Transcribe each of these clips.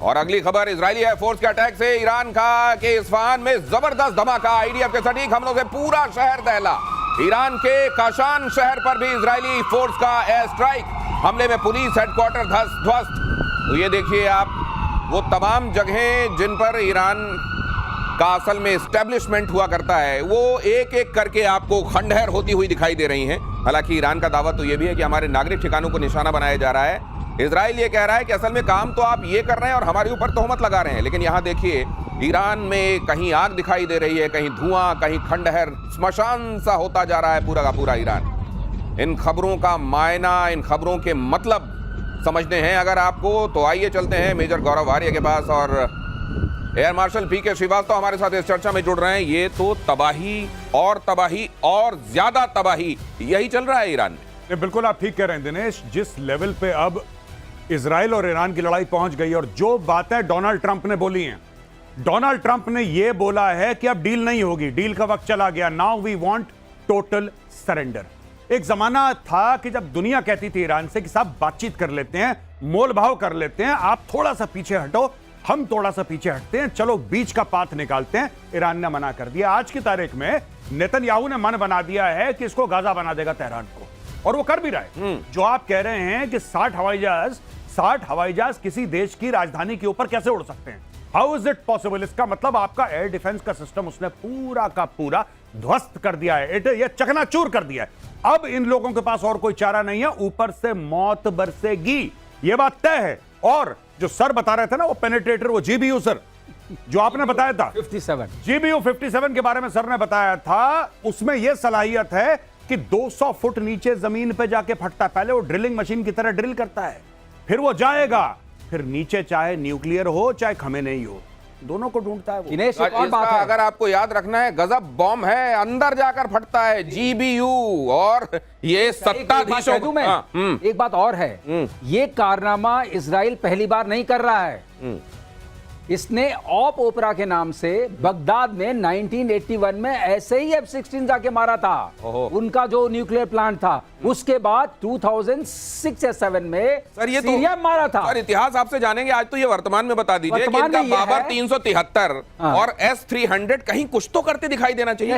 और अगली खबर, इजरायली एयरफोर्स के अटैक से ईरान के इस्फहान में जबरदस्त धमाका। आईडीएफ के सटीक हमलों से पूरा शहर दहला। ईरान के काशान शहर पर भी इजरायली फोर्स का एयर स्ट्राइक, हमले में पुलिस हेडक्वार्टर ध्वस्त। तो ये देखिए आप, वो तमाम जगहें जिन पर ईरान का असल में एस्टेब्लिशमेंट हुआ करता है, वो एक एक करके आपको खंडहर होती हुई दिखाई दे रही हैं। हालांकि ईरान का दावा तो ये भी है कि हमारे नागरिक ठिकानों को निशाना बनाया जा रहा है। इजराइल ये कह रहा है कि असल में काम तो आप ये कर रहे हैं और हमारे ऊपर तोहमत लगा रहे हैं। लेकिन यहाँ देखिए, ईरान में कहीं आग दिखाई दे रही है, कहीं धुआं, कहीं खंडहर, स्मशान सा होता जा रहा है पूरा का पूरा ईरान। इन खबरों का मायना, इन खबरों के मतलब समझने हैं अगर आपको, तो आइए चलते हैं मेजर गौरव आर्य के पास। और एयर मार्शल पी के श्रीवास्तव हमारे साथ इस चर्चा में जुड़ रहे हैं। ये तो तबाही और ज्यादा तबाही यही चल रहा है ईरान में। बिल्कुल आप ठीक कह रहे हैं दिनेश। जिस लेवल पे अब इजराइल और ईरान की लड़ाई पहुंच गई, और जो बातें डोनाल्ड ट्रंप ने बोली हैं, डोनाल्ड ट्रंप ने यह बोला है कि अब डील नहीं होगी, डील का वक्त चला गया, now we want total surrender. एक जमाना था कि जब दुनिया कहती थी ईरान से कि साहब बातचीत कर लेते हैं, मोल भाव कर लेते हैं, आप थोड़ा सा पीछे हटो, हम थोड़ा सा पीछे हटते हैं, चलो बीच का पाथ निकालते हैं। ईरान ने मना कर दिया। आज की तारीख में नेतन्याहू ने मन बना दिया है कि इसको गाजा बना देगा तेहरान को, और वो कर भी रहा है। जो आप कह रहे हैं कि 60 हवाई जहाज किसी देश की राजधानी के ऊपर कैसे उड़ सकते हैं, हाउ इज इट पॉसिबल? इसका मतलब आपका एयर डिफेंस का सिस्टम उसने पूरा का पूरा ध्वस्त कर दिया है, ये चकनाचूर कर दिया है। अब इन लोगों के पास और कोई चारा नहीं है, ऊपर से मौत बरसेगी, ये बात तय है। और जो सर बता रहे थे ना, वो पेनिट्रेटर, वो जीबीयू सर जो आपने बताया था 57 जीबीयू 57 के बारे में सर ने बताया था, उसमें यह सलाहियत है कि 200 फुट नीचे जमीन पे जाके फटता है। पहले वो ड्रिलिंग मशीन की तरह ड्रिल करता है, फिर वो जाएगा, फिर नीचे चाहे न्यूक्लियर हो चाहे खमेनेई हो, दोनों को ढूंढता है वो। दिनेश, एक और बात है, अगर आपको याद रखना है, गजब बॉम्ब है, अंदर जाकर फटता है जीबीयू। और ये सत्ताधीशों को एक बात और है, ये कारनामा इजराइल पहली बार नहीं कर रहा है। इसने ऑप ओपरा के नाम से बगदाद में 1981 में ऐसे ही F-16 जाके मारा था, उनका जो न्यूक्लियर प्लांट था। उसके बाद 2006 या 7 में सर ये सीरिया में मारा था। सर इतिहास आपसे जानेंगे, आज तो ये वर्तमान में बता दीजिए कि इनका बाबर 373 और S-300 कहीं कुछ तो करते दिखाई देना चाहिए।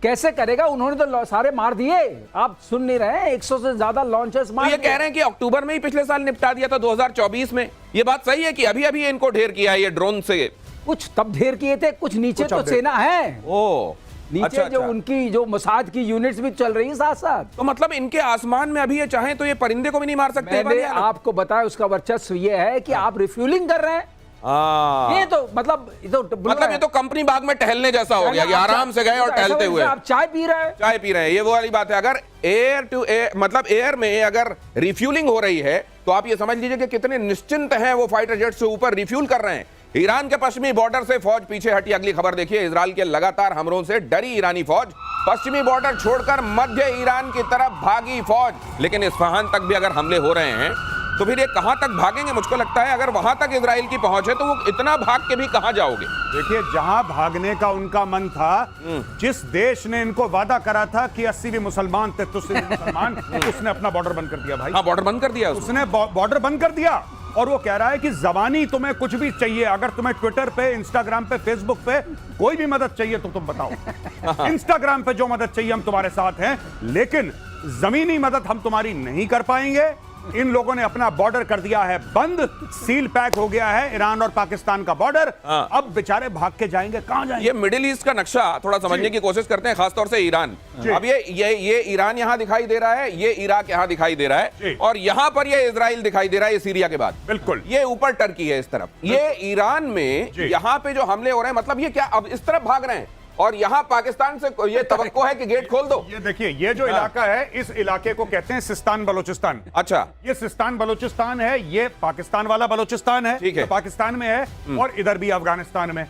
कैसे करेगा? उन्होंने तो सारे मार दिए, आप सुन नहीं रहे हैं, 100 से ज्यादा लॉन्चर्स मार दिए। ये कह रहे हैं कि अक्टूबर में ही पिछले साल निपटा दिया था 2024 में। ये बात सही है कि अभी अभी इनको ढेर किया है ये ड्रोन से? कुछ तब ढेर किए थे, कुछ नीचे तो सेना है, नीचे अच्छा, जो उनकी जो मोसाद की यूनिट्स भी चल रही है साथ साथ। तो मतलब इनके आसमान में अभी ये चाहें तो ये परिंदे को भी नहीं मार सकते। मैंने आपको बताया उसका वर्चस्व ये है कि आप रिफ्यूलिंग कर रहे हैं। ये तो मतलब ये तो कंपनी बाग में टहलने जैसा हो गया कि आराम से गए और टहलते हुए आप चाय पी रहे हैं। ये वो वाली बात है। अगर एयर टू एयर मतलब एयर में अगर रिफ्यूलिंग हो रही है, तो आप ये समझ लीजिए कि कितने निश्चिंत हैं वो फाइटर जेट से ऊपर रिफ्यूल कर रहे हैं। ईरान के पश्चिमी बॉर्डर से फौज पीछे हटी। अगली खबर देखिए, इजराइल के लगातार हमलों से डरी ईरानी फौज, पश्चिमी बॉर्डर छोड़कर मध्य ईरान की तरफ भागी फौज। लेकिन इस्फहान तक भी अगर हमले हो रहे हैं तो फिर ये कहां तक भागेंगे? मुझको लगता है अगर वहां तक इजराइल की पहुंच है तो वो इतना भाग के भी कहां जाओगे? देखिए, जहां भागने का उनका मन था, जिस देश ने इनको वादा करा था कि 80 भी मुसलमान थे, तो मुसलमान उसने अपना बॉर्डर बंद कर दिया भाई। हाँ, बॉर्डर बंद कर दिया उसने बॉर्डर बंद कर दिया। और वो कह रहा है कि जबानी तुम्हें कुछ भी चाहिए, अगर तुम्हें ट्विटर पे, इंस्टाग्राम पे, फेसबुक पे कोई भी मदद चाहिए तो तुम बताओ। इंस्टाग्राम पे जो मदद चाहिए हम तुम्हारे साथ हैं, लेकिन जमीनी मदद हम तुम्हारी नहीं कर पाएंगे। इन लोगों ने अपना बॉर्डर कर दिया है बंद, सील पैक हो गया है ईरान और पाकिस्तान का बॉर्डर। अब बेचारे भाग के जाएंगे, कहां जाएंगे? ये मिडिल ईस्ट का नक्शा थोड़ा समझने की कोशिश करते हैं, खासतौर से ईरान। अब ये ईरान यहां दिखाई दे रहा है, ये इराक यहां दिखाई दे रहा है, और यहां पर ये इजराइल दिखाई दे रहा है, ये सीरिया के बाद। बिल्कुल, ये ऊपर टर्की है इस तरफ। ये ईरान में यहां पे जो हमले हो रहे हैं, मतलब ये क्या अब इस तरफ भाग रहे हैं, और यहां पाकिस्तान से ये तवक्को है कि गेट खोल दो। ये देखिए, ये जो इलाका है, इस इलाके को कहते हैं सिस्तान बलोचिस्तान। अच्छा, ये सिस्तान बलोचिस्तान है, ये पाकिस्तान वाला बलोचिस्तान है, ठीक है, तो पाकिस्तान में है, और इधर भी अफगानिस्तान में।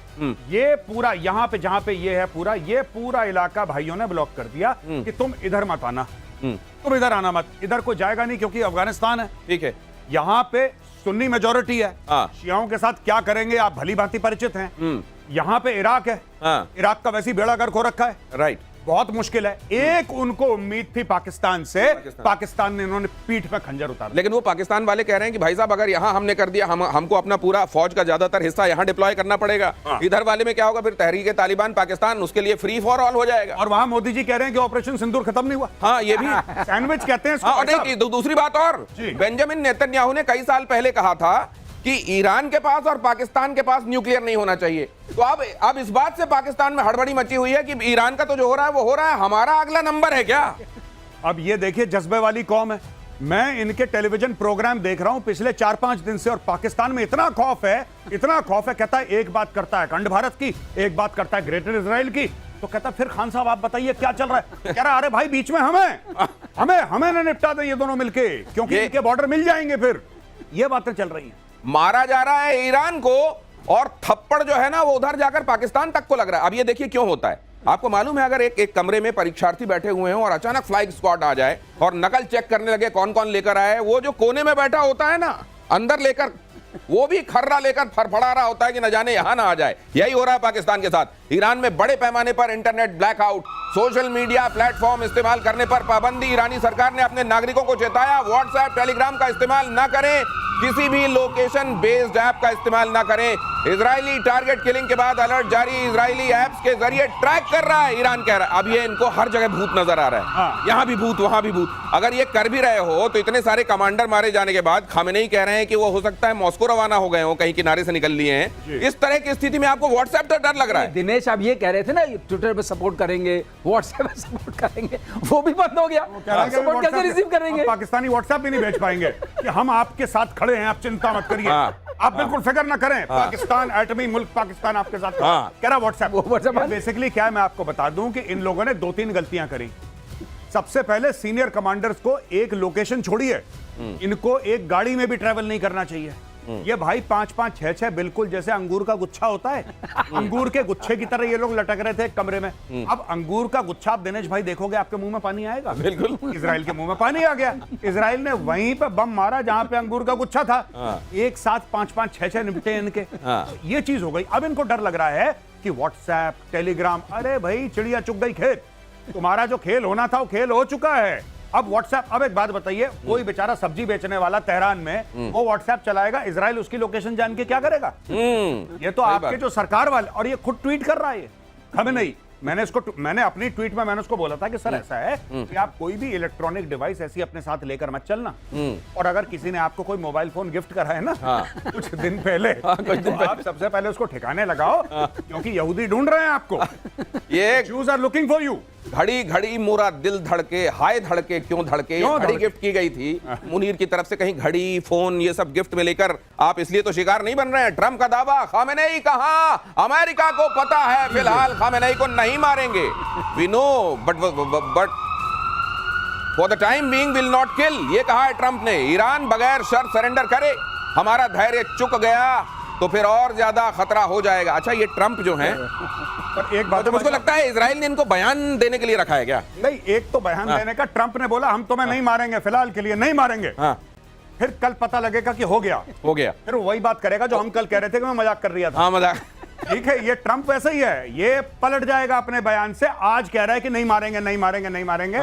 ये पूरा यहां पे जहां पे ये है पूरा, ये पूरा इलाका भाइयों ने ब्लॉक कर दिया कि तुम इधर मत आना, तुम इधर आना मत, इधर कोई जाएगा नहीं, क्योंकि अफगानिस्तान है। ठीक है, यहां पे सुन्नी मेजोरिटी है, शियाओं के साथ क्या करेंगे आप भली भांति परिचित हैं। यहां पे इराक है, इराक का वैसी बेड़ा गर्क हो रखा है, राइट। बहुत मुश्किल है। एक उनको उम्मीद थी पाकिस्तान से, पाकिस्तान ने इन्होंने पीठ पे खंजर उतारा। लेकिन वो पाकिस्तान वाले कह रहे हैं कि भाई साहब अगर यहां हमने कर दिया, हमको अपना पूरा फौज का ज्यादातर हिस्सा यहां डिप्लॉय करना पड़ेगा। इधर वाले में क्या होगा फिर, तहरीक तालिबान पाकिस्तान उसके लिए फ्री फॉर ऑल हो जाएगा। और वहां मोदी जी कह रहे हैं कि ऑपरेशन सिंदूर खत्म नहीं हुआ। हाँ ये भी सैंडविच कहते हैं इसको। हाँ, और नहीं, दूसरी बात और, बेंजामिन नेतन्याहू ने कई साल पहले कहा था कि ईरान के पास और पाकिस्तान के पास न्यूक्लियर नहीं होना चाहिए। तो अब इस बात से पाकिस्तान में हड़बड़ी मची हुई है कि ईरान का तो जो हो रहा है वो हो रहा है, हमारा अगला नंबर है क्या? अब ये देखिए जज्बे वाली कौम है। मैं इनके टेलीविजन प्रोग्राम देख रहा हूं पिछले 4-5 दिन से, और पाकिस्तान में इतना खौफ है, इतना खौफ है। कहता है एक बात करता है अखंड भारत की, एक बात करता है ग्रेटर इजराइल की। तो कहता फिर खान साहब आप बताइए क्या चल रहा है? कह रहा अरे भाई बीच में हमें ना निपटा दें ये दोनों मिलके, क्योंकि इनके बॉर्डर मिल जाएंगे। फिर ये बातें चल रही हैं। मारा जा रहा है ईरान को और थप्पड़ जो है ना वो उधर जाकर पाकिस्तान तक को लग रहा है। अब ये देखिए क्यों होता है। आपको मालूम है अगर एक कमरे में परीक्षार्थी बैठे हुए हैं और अचानक फ्लाइंग स्क्वाड आ जाए और नकल चेक करने लगे कौन कौन लेकर आए, वो जो कोने में बैठा होता है ना अंदर लेकर, वो भी खर्रा लेकर फड़फड़ा रहा होता है कि न जाने यहां ना आ जाए। यही हो रहा है पाकिस्तान के साथ। ईरान में बड़े पैमाने पर internet blackout, social media platform इस्तेमाल करने पर पाबंदी। ईरानी सरकार ने अपने नागरिकों को चेताया व्हाट्सएप टेलीग्राम का इस्तेमाल न करें, किसी भी लोकेशन बेस्ड ऐप का इस्तेमाल ना करें। इजरायली टारगेट किलिंग के बाद अलर्ट जारी, इजरायली ऐप्स के जरिए ट्रैक कर रहा है ईरान, कह रहा है। अब ये इनको हर जगह भूत नजर आ रहा है। हाँ। यहां भी भूत वहां भी भूत। अगर ये कर भी रहे हो तो इतने सारे कमांडर मारे जाने के बाद खामेनेई कह रहे हैं कि वो हो सकता है मॉस्को रवाना हो गए हो, कहीं किनारे से निकल लिए हैं। इस तरह की स्थिति में आपको व्हाट्सएप तो डर लग रहा है। दिनेश आप ये कह रहे थे ना ट्विटर पे सपोर्ट करेंगे, व्हाट्सएप पे सपोर्ट करेंगे, वो भी बंद हो गया। सपोर्ट कैसे रिसीव करेंगे? पाकिस्तानी व्हाट्सएप भी नहीं भेज पाएंगे कि हम आपके साथ खड़े हैं, आप चिंता मत करिए, आप बिल्कुल फिक्र ना करें। पाकिस्तान एटमी मुल्क, पाकिस्तान आपके साथ कह रहा व्हाट्सएप। बेसिकली क्या है मैं आपको बता दूं कि इन लोगों ने 2-3 गलतियां करी। सबसे पहले सीनियर कमांडर्स को एक लोकेशन छोड़िए, इनको एक गाड़ी में भी ट्रैवल नहीं करना चाहिए। ये भाई 5-5, 6-6 बिल्कुल जैसे अंगूर का गुच्छा होता है, अंगूर के गुच्छे की तरह ये लोग लटक रहे थे एक कमरे में। अब अंगूर का गुच्छा आप दिनेश भाई देखोगे आपके मुंह में पानी आएगा। बिल्कुल इजराइल के मुंह में पानी आ गया। इजराइल ने वहीं पे बम मारा जहां पे अंगूर का गुच्छा था। एक साथ 5-5, 6-6 निपटे इनके। तो ये चीज हो गई। अब इनको डर लग रहा है कि व्हाट्सएप टेलीग्राम, अरे भाई चिड़िया चुग गई खेत, तुम्हारा जो खेल होना था वो खेल हो चुका है। अब व्हाट्सएप, अब एक बात बताइए, कोई बेचारा सब्जी बेचने वाला तेहरान में वो व्हाट्सएप चलाएगा, इजराइल उसकी लोकेशन जान के क्या करेगा? ये तो आपके जो सरकार वाले, और ये खुद ट्वीट कर रहा है खामेनेई। मैंने अपनी ट्वीट में मैंने उसको बोला था कि सर ऐसा है कि आप कोई भी इलेक्ट्रॉनिक डिवाइस ऐसी अपने साथ लेकर मत चलना, और अगर किसी ने आपको कोई मोबाइल फोन गिफ्ट करा है ना कुछ दिन पहले, तो आप सबसे पहले उसको ठिकाने लगाओ, क्योंकि यहूदी ढूंढ रहे हैं आपको। ये Jews are looking for you। घड़ी घड़ी मोरा दिल धड़के, हाय धड़के क्यों धड़के, घड़ी गिफ्ट की गई थी मुनीर की तरफ से। कहीं घड़ी फोन ये सब गिफ्ट में लेकर आप इसलिए तो शिकार नहीं बन रहे हैं। ट्रंप का दावा, खामेनेई कहां, अमेरिका को पता है फिलहाल खामेनेई को नहीं मारेंगे। We know but for the time being will not kill, ये कहा है ट्रंप ने। ईरान बगैर शर्त सरेंडर करे, हमारा धैर्य चुक गया तो फिर और ज्यादा खतरा हो जाएगा। अच्छा ये ट्रंप जो है, पर एक बात तो मुझको लगता है इजराइल ने इनको बयान देने के लिए रखा है क्या? नहीं, एक तो बयान देने का, ट्रंप ने बोला हम तुम्हें नहीं मारेंगे, फिलहाल के लिए नहीं मारेंगे। फिर कल पता लगेगा कि हो गया। फिर वही बात करेगा जो हम कल कह रहे थे कि मैं मजाक कर रहा था। हाँ मजाक। ठीक है, ये ट्रंप वैसा ही है, ये पलट जाएगा अपने बयान से। आज कह रहा है कि नहीं मारेंगे, नहीं मारेंगे, नहीं मारेंगे,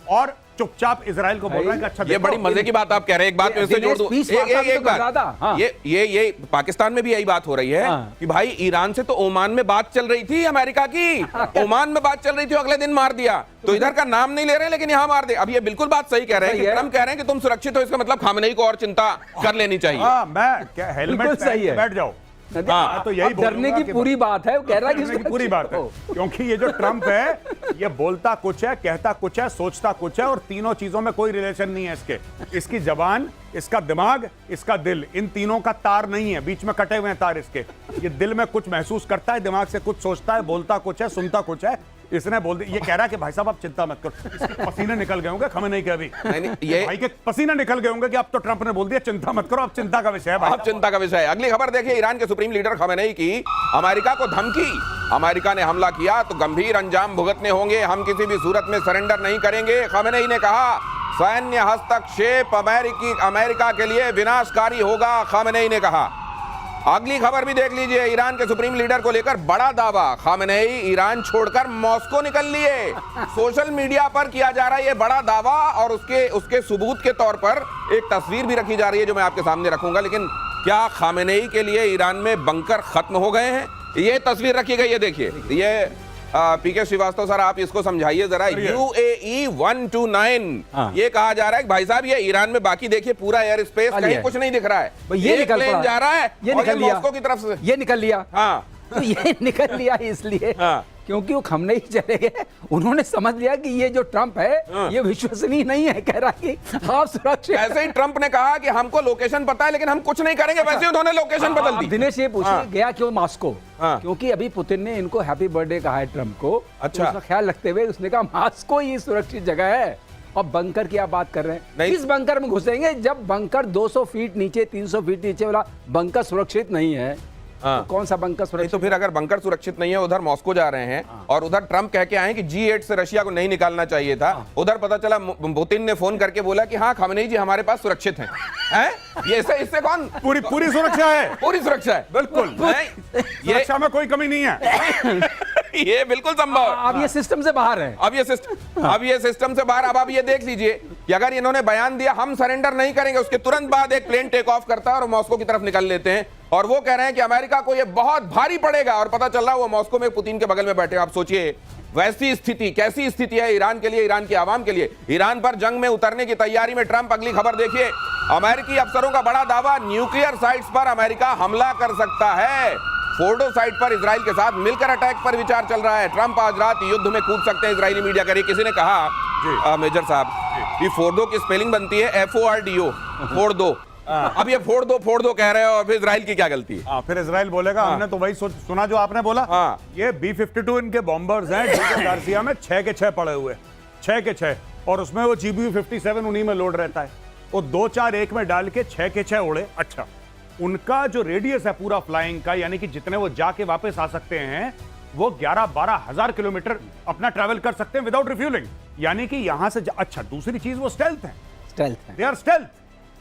और चुपचाप इजराइल को बोल रहा है कि अच्छा ये बड़ी मजे की बात आप कह रहे हैं। एक बात इससे जोड़ दूं, एक बात, ये पाकिस्तान में भी यही बात हो रही है कि भाई ईरान से तो ओमान में बात चल रही थी अमेरिका की, ओमान में बात चल रही थी, अगले दिन मार दिया। तो इधर का नाम नहीं ले रहे लेकिन यहाँ मार दे। अब ये बिल्कुल बात सही कह रहे हैं कि ट्रंप कह रहे हैं कि तुम सुरक्षित हो, इसका मतलब खामेनेई को और चिंता कर लेनी चाहिए। मैं क्या हेलमेट सही है, बैठ जाओ। तो यही डरने की पूरी बात है, कह रहा है कि पूरी बात है, क्योंकि ये जो ट्रंप है ये बोलता कुछ है, कहता कुछ है, सोचता कुछ है, और तीनों चीजों में कोई रिलेशन नहीं है इसके। इसकी जबान, इसका दिमाग, इसका दिल, इन तीनों का तार नहीं है, बीच में कटे हुए हैं तार इसके। ये दिल में कुछ महसूस करता है, दिमाग से कुछ सोचता है, बोलता कुछ है, सुनता कुछ है। इसने बोल दिया, ये कह रहा है कि भाई साहब आप चिंता मत करो। इसके पसीने निकल गए होंगे खामेनेई के अभी, ये भाई के पसीने निकल गए होंगे कि अब तो ट्रंप ने बोल दिया चिंता मत करो, अब चिंता का विषय है भाई, अब चिंता का विषय है। अगली खबर देखिए, ईरान के सुप्रीम लीडर खामेनेई की अमेरिका को धमकी। अमेरिका ने हमला किया तो गंभीर अंजाम भुगतने होंगे, हम किसी भी सूरत में सरेंडर नहीं करेंगे। खामेनेई ने कहा सैन्य हस्तक्षेप अमेरिका के लिए विनाशकारी होगा। खामेनेई ने कहा अगली खबर भी देख लीजिए, ईरान के सुप्रीम लीडर को लेकर बड़ा दावा, खामेनेई ईरान छोड़कर मॉस्को निकल लिए। सोशल मीडिया पर किया जा रहा है ये बड़ा दावा और उसके सबूत के तौर पर एक तस्वीर भी रखी जा रही है जो मैं आपके सामने रखूंगा। लेकिन क्या खामेनेई के लिए ईरान में बंकर खत्म हो गए हैं? ये तस्वीर रखी गई है, देखिए। ये पीके श्रीवास्तव सर, आप इसको समझाइए जरा। UAE 129 ये कहा जा रहा है कि भाई साहब ये ईरान में, बाकी देखिए पूरा एयर स्पेस कहीं कुछ नहीं दिख रहा है, ये निकल प्लेन जा रहा है, ये निकल लिया मॉस्को की तरफ से, ये निकल लिया। हाँ तो ये निकल लिया इसलिए क्योंकि वो खमनेई चले गए, उन्होंने समझ लिया कि ये जो ट्रंप है ये विश्वसनीय नहीं है, कह रहा कि आप सुरक्षित। ऐसे ही ट्रंप ने कहा कि हमको लोकेशन पता है लेकिन हम कुछ नहीं करेंगे, वैसे उन्होंने लोकेशन बदल दी। दिनेश ये पूछिए गया क्यों मॉस्को? क्योंकि अभी पुतिन ने इनको हैप्पी बर्थडे कहा है ट्रंप को। अच्छा, तो उसका ख्याल रखते हुए उसने कहा मॉस्को ही सुरक्षित जगह है। और बंकर की आप बात कर रहे हैं, किस बंकर में घुसेंगे जब बंकर 200 फीट नीचे 300 फीट नीचे वाला बंकर सुरक्षित नहीं है? तो कौन सा बंकर सुरक्षित? तो फिर अगर बंकर सुरक्षित नहीं है, उधर मॉस्को जा रहे हैं और उधर ट्रंप कह के आए कि G8 से रशिया को नहीं निकालना चाहिए था, उधर पता चला पुतिन ने फोन करके बोला कि हाँ खामेनेई जी हमारे पास सुरक्षित हैं। ये इससे कौन? पूरी सुरक्षा है, पूरी सुरक्षा है, बिल्कुल। सुरक्षा में कोई कमी नहीं है। ये बिल्कुल संभव है। अब ये सिस्टम से बाहर है, अब ये सिस्टम से बाहर। अब आप ये देख लीजिए कि अगर इन्होंने बयान दिया हम सरेंडर नहीं करेंगे, उसके तुरंत बाद एक प्लेन टेक ऑफ करता है और मॉस्को की तरफ निकल लेते हैं और वो कह रहे हैं कि अमेरिका को ये बहुत भारी पड़ेगा। और पता चल रहा है वो मॉस्को में पुतिन के बगल में बैठे। आप सोचिए वैसी स्थिति, कैसी स्थिति है ईरान के लिए, ईरान की आवाम के लिए। ईरान पर जंग में उतरने की तैयारी में ट्रंप। अगली खबर देखिए, अमेरिकी अफसरों का बड़ा दावा, न्यूक्लियर साइट्स पर अमेरिका हमला कर सकता है। फोर्डो साइट पर इजराइल के साथ मिलकर अटैक पर विचार चल रहा है। ट्रंप आज रात युद्ध में कूद सकते हैं, इजरायली मीडिया कह रही। किसी ने कहा मेजर साहब कि फोर्डो की स्पेलिंग बनती है FORDO, फोर्डो। अब ये फोड़ दो कह रहे हो और फिर इजराइल की क्या गलती है? फिर इजराइल बोलेगा हमने तो वही सुना जो आपने बोला। ये B-52 इनके बॉम्बर्स हैं, डीगो गार्सिया में 6 के 6 पड़े हुए, 6 के 6, और उसमें वो GBU-57 उन्हीं में लोड रहता है। वो 2-4-1 में डाल के 6 के 6 उड़े। अच्छा, उनका जो रेडियस है पूरा फ्लाइंग का, यानी कि जितने वो जाके वापस आ सकते हैं, वो 11-12 हजार किलोमीटर अपना ट्रैवल कर सकते हैं विदाउट रिफ्यूलिंग। यानी कि यहां से अच्छा, दूसरी चीज वो स्टेल्थ है, दे आर स्टेल्थ।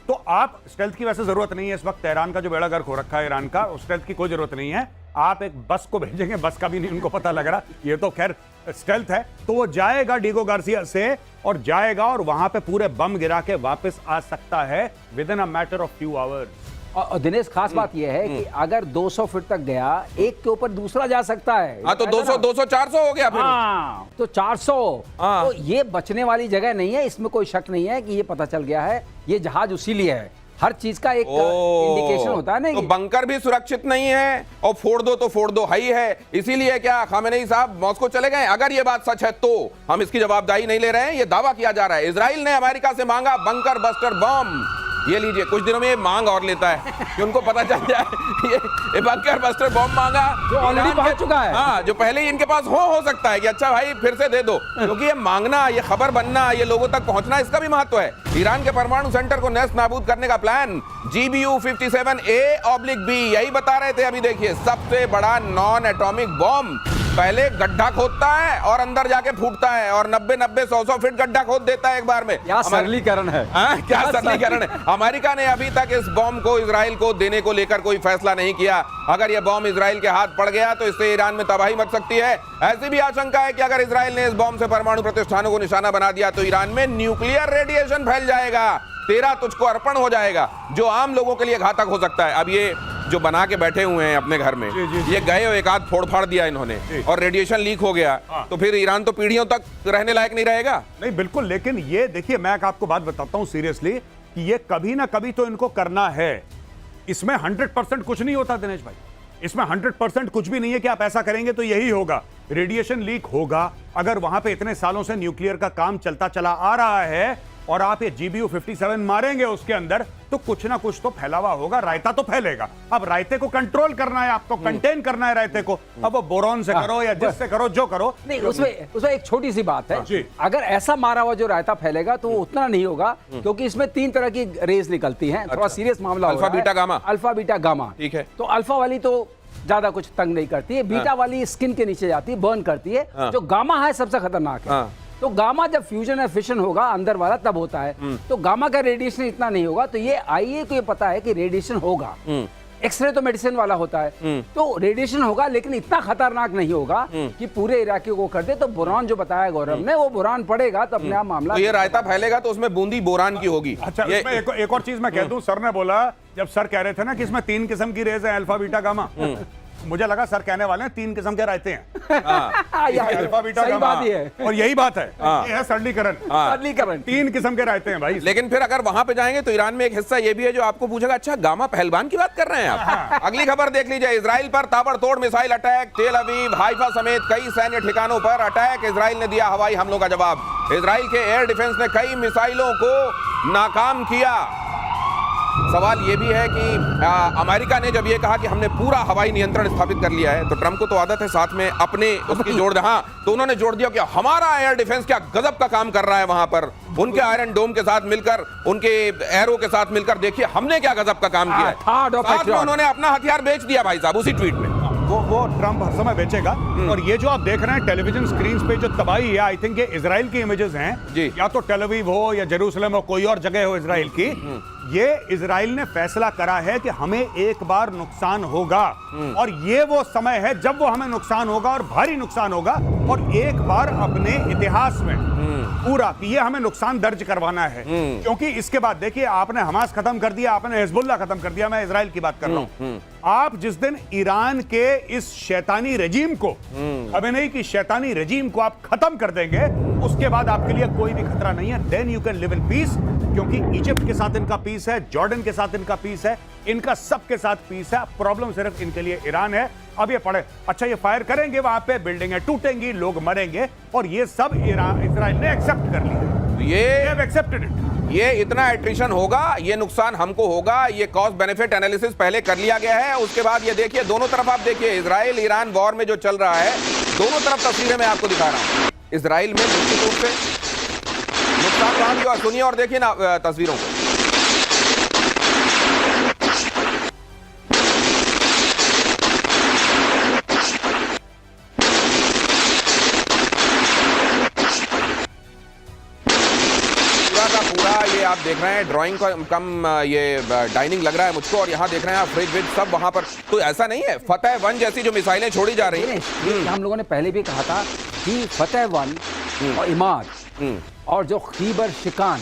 तो आप स्टेल्थ की वैसे जरूरत नहीं है इस वक्त। ईरान का जो बेड़ा गर्क हो रखा है ईरान का, उस स्टेल्थ की कोई जरूरत नहीं है। आप एक बस को भेजेंगे, बस का भी नहीं उनको पता लग रहा, ये तो खैर स्टेल्थ है। तो वो जाएगा डीगो गार्सिया से और जाएगा और वहां पे पूरे बम गिरा के वापस आ सकता है with in a matter of few hours. और दिनेश खास बात यह है कि अगर 200 फीट तक गया, एक के ऊपर दूसरा जा सकता है। हाँ, तो 200-400 हो गया फिर। तो 400। तो ये बचने वाली जगह नहीं है, इसमें कोई शक नहीं है कि ये पता चल गया है ये जहाज उसी लिए है। हर चीज का एक इंडिकेशन होता है ना। तो बंकर भी सुरक्षित नहीं है और फोड़ दो है ही है। इसीलिए क्या खामेनेई साहब मॉस्को चले गए? अगर ये बात सच है तो हम इसकी जवाबदारी नहीं ले रहे हैं, ये दावा किया जा रहा है। इजराइल ने अमेरिका से मांगा बंकर बस्टर बम। ये लीजिए, कुछ दिनों में ये मांग और लेता है कि उनको पता चल जाए ये बंकर बस्टर बॉम्ब मांगा जो ऑलरेडी पहुंच चुका है। हाँ, जो पहले ही इनके पास हो सकता है कि अच्छा भाई फिर से दे दो, क्योंकि ये मांगना, ये खबर बनना, ये लोगों तक पहुंचना, इसका भी महत्व है। ईरान के परमाणु सेंटर को नेस्त नाबूद करने का प्लान, GBU-57A/B, यही बता रहे थे। अभी देखिए, सबसे बड़ा नॉन एटॉमिक बॉम्ब पहले गड्ढा खोदता है और अंदर जाके फूटता है और 90-100 फीट गड्ढा खोद देता है एक बार में। क्या सरलीकरण है, क्या सरलीकरण है। अमेरिका ने अभी तक इस बॉम्ब को इजराइल को देने को लेकर कोई फैसला नहीं किया। अगर यह बॉम्ब इजराइल के हाथ पड़ गया तो इससे ईरान में तबाही मच सकती है। ऐसी भी आशंका है कि अगर इजराइल ने इस बॉम्ब से परमाणु प्रतिष्ठानों को निशाना बना दिया तो ईरान में न्यूक्लियर रेडिएशन फैल जाएगा, तेरा तुझको अर्पण हो जाएगा, जो आम लोगों के लिए घातक हो सकता है। अब ये जो बना के बैठे हुए हैं अपने घर में, ये गए और एक आध फोड़ फाड़ दिया इन्होंने और रेडिएशन लीक हो गया, तो फिर ईरान तो पीढ़ियों तक रहने लायक नहीं रहेगा। नहीं, बिल्कुल। लेकिन ये देखिए, मैं आपको बात बताता हूं सीरियसली कि ये कभी ना कभी तो इनको करना है। इसमें 100% कुछ नहीं होता दिनेश भाई, इसमें 100% कुछ भी नहीं है कि आप ऐसा करेंगे तो यही होगा। रेडिएशन लीक होगा। अगर वहां पे इतने सालों से न्यूक्लियर का काम चलता चला आ रहा है और आप ये GBU-57 मारेंगे उसके अंदर, तो कुछ ना कुछ तो फैलावा होगा, रायता तो फैलेगा। अब रायते को कंट्रोल करना है, आपको कंटेन करना है रायते को। अब वो बोरॉन से करो या जिससे करो, जो करो। नहीं, उसमें एक छोटी सी बात है। अगर ऐसा मारा हुआ जो रायता फैलेगा तो वो उतना नहीं होगा, क्योंकि इसमें 3 तरह की रेज निकलती हैं। थोड़ा सीरियस मामला alpha beta gamma. Alpha beta gamma, ठीक है। तो अल्फा वाली तो ज्यादा कुछ तंग नहीं करती है, बीटा वाली स्किन के नीचे जाती है, बर्न करती है। जो गामा है सबसे खतरनाक है। तो गामा जब फ्यूजन या फिशन होगा अंदर वाला तब होता है। तो गामा का रेडिएशन इतना नहीं होगा। तो ये आईए को ये पता है कि रेडिएशन होगा, एक्सरे तो मेडिसिन वाला होता है, तो रेडिएशन होगा लेकिन इतना खतरनाक नहीं होगा कि पूरे इराकियों को कर दे। तो बोरान जो बताया गौरव ने, वो बोरान पड़ेगा तो अपने आप मामला, तो ये रायता फैलेगा तो उसमें बूंदी बोरान की होगी। अच्छा, इसमें एक और चीज मैं कह दूं, सर ने बोला, जब सर कह रहे थे ना कि इसमें 3 किस्म की रेज है, अल्फा बीटा गामा, मुझे लगा सर कहने वाले हैं 3 किस्म के रायते हैं, अल्फा बीटा सही गामा, बात ही है। और यही बात है, ये है सरलीकरण। 3 किस्म के रायते हैं भाई। लेकिन फिर अगर वहां पे जाएंगे तो ईरान में एक हिस्सा ये भी है जो आपको पूछेगा, अच्छा गामा पहलवान की बात कर रहे हैं आप? अगली खबर देख लीजिए, इजराइल पर ताबड़तोड़ मिसाइल अटैक, तेल अवीव, हाइफा समेत कई सैन्य ठिकानों पर अटैक, इजराइल ने दिया हवाई हमलों का जवाब। इजराइल के एयर डिफेंस ने कई मिसाइलों को नाकाम किया। सवाल यह भी है कि अमेरिका ने जब ये कहा कि हमने पूरा हवाई नियंत्रण स्थापित कर लिया है, तो ट्रंप को तो आदत है साथ में अपने उसकी जोड़ दे, हाँ, तो उन्होंने जोड़ दिया कि हमारा एयर डिफेंस क्या गजब का काम कर रहा है वहां पर, उनके आयरन डोम के साथ मिलकर, उनके एरो के साथ मिलकर, देखिए हमने क्या गजब का काम किया है। साथ में उन्होंने अपना हथियार बेच दिया भाई साहब उसी ट्वीट में। वो ट्रंप हर समय बेचेगा। और ये जो आप देख रहे हैं टेलीविजन स्क्रीन पे जो तबाही है, आई थिंक ये इजराइल की इमेजेस हैं जी। या तो टेल अवीव हो या जेरूसलम हो, कोई और जगह हो इजराइल की। ये इजराइल ने फैसला करा है कि हमें एक बार नुकसान होगा, और ये वो समय है जब वो हमें नुकसान होगा और भारी नुकसान होगा, और एक बार अपने इतिहास में पूरा कि ये हमें नुकसान दर्ज करवाना है। क्योंकि इसके बाद देखिए, आपने हमास खत्म कर दिया, आपने हिजबुल्लाह खत्म कर दिया, मैं इजराइल की बात कर रहा हूं। आप जिस दिन ईरान के इस शैतानी रजीम को, खमेनेई की शैतानी रजीम को आप खत्म कर देंगे, उसके बाद आपके लिए कोई भी खतरा नहीं है। Then you can live in peace, क्योंकि इजिप्ट के साथ इनका पीस है, जॉर्डन के साथ इनका पीस है, इनका सबके साथ पीस है। प्रॉब्लम सिर्फ इनके लिए ईरान है। अब ये पड़े, अच्छा ये फायर करेंगे, वहां पे बिल्डिंगें टूटेंगी, लोग मरेंगे, और ये सब इजराइल ने एक्सेप्ट कर लिया। ये एक्सेप्टेड इट। ये इतना एट्रिशन होगा, ये नुकसान हमको होगा, ये कॉस्ट बेनिफिट एनालिसिस पहले कर लिया गया है। उसके बाद ये देखिए, दोनों तरफ आप देखिए, इजराइल ईरान वॉर में जो चल रहा है, दोनों तरफ तस्वीरें मैं आपको दिखा रहा हूं। इजराइल में निश्चित रूप से नुकसान वहां की, और सुनिए और देखिए ना तस्वीरों को। ये आप देख रहे हैं ड्राइंग का कम ये डाइनिंग लग रहा है मुझको, और यहाँ देख रहे हैं आप फ्रिज विज सब वहां पर। तो ऐसा नहीं है, फतेह 1 जैसी जो मिसाइलें छोड़ी जा रही हैं, हम लोगों ने पहले भी कहा था कि फतेह 1 और इमाद और जो खीबर शिकान,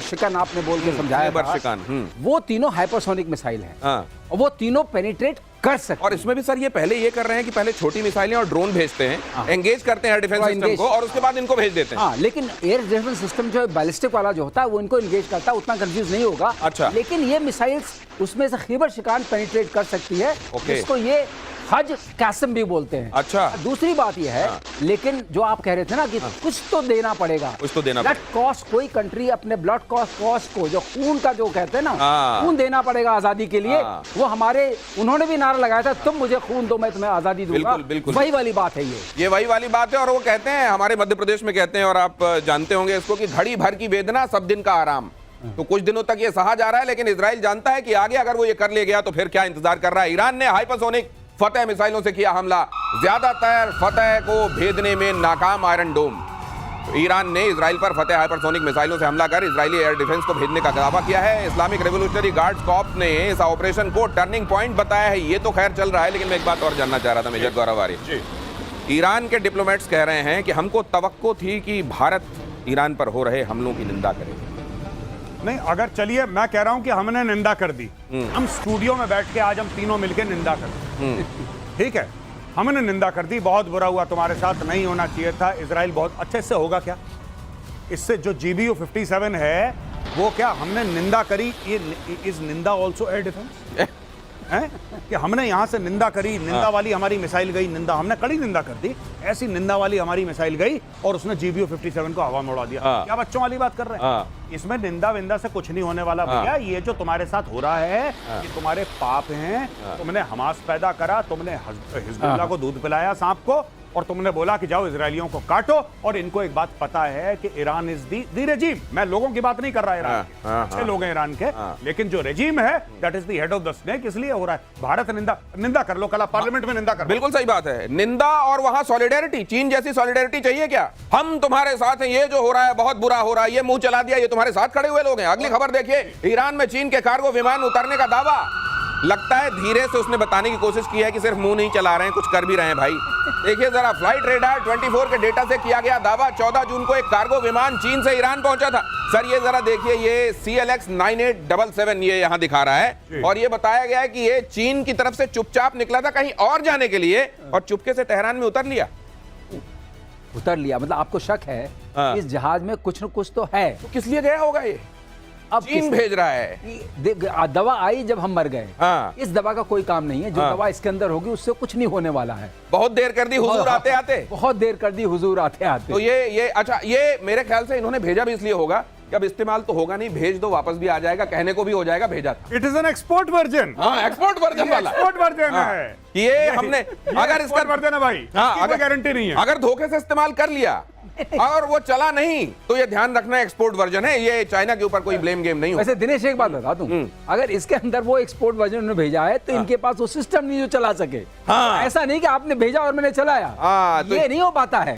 शिकान आपने बोल के समझाया था, शिकान, वो तीनों हाइपरसोनिक मिसाइल हैं, और वो तीनों पेनिट्रेट कर सकते। और इसमें भी सर ये पहले ये कर रहे हैं कि पहले छोटी मिसाइलें और ड्रोन भेजते हैं, एंगेज करते हैं डिफेंस सिस्टम को, और उसके बाद इनको भेज देते हैं। हाँ, लेकिन एयर डिफेंस सिस्टम जो बैलिस्टिक वाला जो होता है, वो इनको एंगेज करता है, उतना कंफ्यूज नहीं होगा। अच्छा। लेकिन ये मिसाइल्स उसमें से खीबर शिकान पेनिट्रेट कर सकती है, जिसको ये हज कैसम भी बोलते हैं। अच्छा। दूसरी बात यह है, लेकिन जो आप कह रहे थे ना कि कुछ तो देना पड़ेगा, कुछ तो देना ब्लड कॉस्ट, कोई कंट्री अपने ब्लड कॉस्ट को, जो खून का जो कहते हैं ना, खून देना पड़ेगा आजादी के लिए। वो हमारे, उन्होंने भी नारा लगाया था, तुम मुझे खून दो मैं तुम्हें आजादी दूंगा। बिल्कुल, वही वाली बात है ये वही वाली बात है। और वो कहते हैं, हमारे मध्य प्रदेश में कहते हैं, और आप जानते होंगे इसको, कि घड़ी भर की वेदना सब दिन का आराम। तो कुछ दिनों तक ये सहा जा रहा है, लेकिन इजराइल जानता है कि आगे अगर वो ये कर ले गया तो फिर क्या इंतजार कर रहा है। ईरान ने हाइपरसोनिक फतेह मिसाइलों से किया हमला, ज्यादातर फतेह को भेदने में नाकाम आयरन डोम। तो ईरान ने इजराइल पर फतेह हाइपरसोनिक मिसाइलों से हमला कर इजरायली एयर डिफेंस को भेजने का दावा किया है। इस्लामिक रेवोल्यूशनरी गार्ड्स कॉर्प्स ने इस ऑपरेशन को टर्निंग पॉइंट बताया है। ये तो खैर चल रहा है, लेकिन मैं एक बात और जानना चाह रहा था मेजर गौरव आर्य। ईरान के डिप्लोमेट्स कह रहे हैं कि हमको तवक्को थी कि भारत ईरान पर हो रहे हमलों की निंदा करेगा। नहीं, अगर चलिए मैं कह रहा हूं कि हमने निंदा कर दी, हम स्टूडियो में बैठ के आज हम तीनों मिलकर निंदा कर, ठीक है, हमने निंदा कर दी, बहुत बुरा हुआ, तुम्हारे साथ नहीं होना चाहिए था। इजराइल बहुत अच्छे से होगा क्या? इससे जो GBU 57 है वो क्या हमने निंदा करी, ये इज निंदा ऑल्सो एयर डिफेंस है कि हमने यहां से निंदा करी, निंदा वाली हमारी मिसाइल गई, निंदा हमने कड़ी निंदा कर दी, ऐसी निंदा वाली हमारी मिसाइल गई और उसने GBU 57 को हवा में उड़ा दिया। क्या बच्चों वाली बात कर रहे हैं? इसमें निंदा विंदा से कुछ नहीं होने वाला भैया। ये जो तुम्हारे साथ हो रहा है ये तुम्हारे पाप हैं। तुमने हमास पैदा करा, तुमने हिजबुल्लाह को दूध पिलाया सांप को, और तुमने बोला कि जाओ इजरायलियों को काटो। और इनको एक बात पता है कि ईरान इज दी रेजिम। मैं लोगों की बात नहीं कर रहा, ईरान अच्छे लोग हैं ईरान के, लेकिन जो रेजिम है that is the head of the snake. इसलिए हो रहा है। भारत निंदा कर लो, कल पार्लियामेंट में निंदा कर। बिल्कुल सही बात है, निंदा और वहां सॉलिडेरिटी। चीन जैसी सॉलिडेरिटी चाहिए क्या? हम तुम्हारे साथ हैं, ये जो हो रहा है बहुत बुरा हो रहा है, ये मुंह चला दिया, ये तुम्हारे साथ खड़े हुए लोग हैं। अगली खबर देखिए, ईरान में चीन के कार्गो विमान उतरने का दावा। लगता है धीरे से उसने बताने की कोशिश की है कि सिर्फ मुंह नहीं चला रहे हैं, कुछ कर भी रहे हैं भाई। देखिए जरा, फ्लाइट रेडार 24 के डेटा से किया गया दावा, 14 जून को एक कार्गो विमान चीन से ईरान पहुंचा था। सर ये जरा देखिए, ये CLX 9877 ये यहां दिखा रहा है, और ये बताया गया है कि ये चीन की तरफ से चुपचाप निकला था कहीं और जाने के लिए, और चुपके से तेहरान में उतर लिया। मतलब आपको शक है इस जहाज में कुछ न कुछ तो है। तो किस लिए गया होगा ये? अब चीन भेज रहा है। दवा आई जब हम मर गए। हाँ। इस दवा का कोई काम नहीं है, जो दवा इसके अंदर होगी उससे कुछ नहीं होने वाला है। बहुत देर कर दी हुजूर आते आते, बहुत देर कर दी हुजूर आते आते। तो ये अच्छा, ये मेरे ख्याल से इन्होंने भेजा भी इसलिए होगा कि अब इस्तेमाल तो होगा नहीं, भेज दो वापस भी आ जाएगा, कहने को भी हो जाएगा भेजा था। It is an export version. हाँ, एक्सपोर्ट वर्जन वाला, एक्सपोर्ट वर्जन हाँ, है ये हमने अगर इसका वर्जन है भाई, हाँ, इसकी कोई गारंटी नहीं है। अगर धोखे से इस्तेमाल कर लिया और वो चला नहीं, तो ये ध्यान रखना एक्सपोर्ट वर्जन है, ये चाइना के ऊपर कोई ब्लेम गेम नहीं हो। वैसे दिनेश एक बात बता दूं, अगर इसके अंदर वो एक्सपोर्ट वर्जन उन्होंने भेजा है तो इनके पास वो सिस्टम नहीं जो चला सके। हाँ। ऐसा नहीं कि आपने भेजा और मैंने चलाया, हाँ, तो ये नहीं हो पाता है।